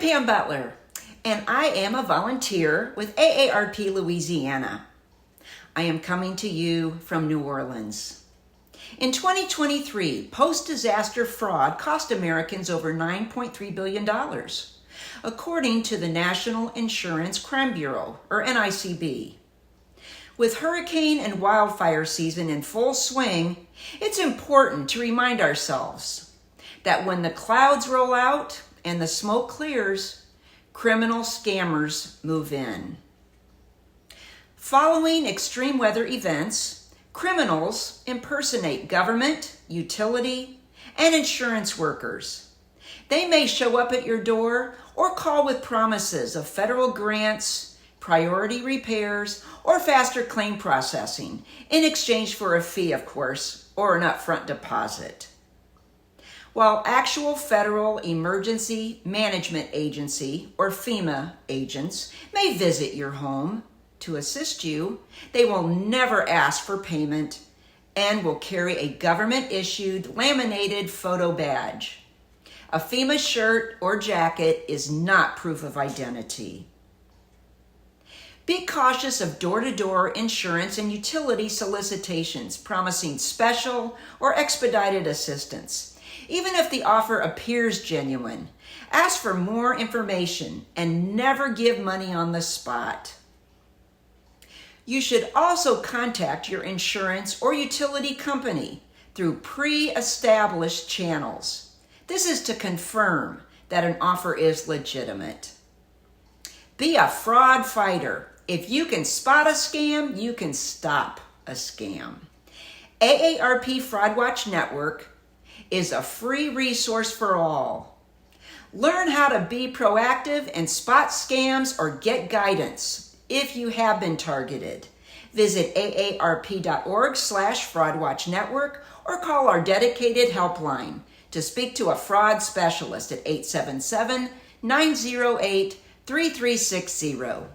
Pam Butler, and I am a volunteer with AARP Louisiana. I am coming to you from New Orleans. In 2023, post-disaster fraud cost Americans over $9.3 billion, according to the National Insurance Crime Bureau, or NICB. With hurricane and wildfire season in full swing, it's important to remind ourselves that when the clouds roll out and the smoke clears, criminal scammers move in. Following extreme weather events, criminals impersonate government, utility, and insurance workers. They may show up at your door or call with promises of federal grants, priority repairs, or faster claim processing in exchange for a fee, of course, or an upfront deposit. While actual Federal Emergency Management Agency, or FEMA, agents may visit your home to assist you, they will never ask for payment and will carry a government-issued laminated photo badge. A FEMA shirt or jacket is not proof of identity. Be cautious of door-to-door insurance and utility solicitations promising special or expedited assistance. Even if the offer appears genuine, ask for more information and never give money on the spot. You should also contact your insurance or utility company through pre-established channels. This is to confirm that an offer is legitimate. Be a fraud fighter. If you can spot a scam, you can stop a scam. AARP Fraud Watch Network is a free resource for all. Learn how to be proactive and spot scams or get guidance if you have been targeted. Visit aarp.org/fraudwatchnetwork or call our dedicated helpline to speak to a fraud specialist at 877-908-3360.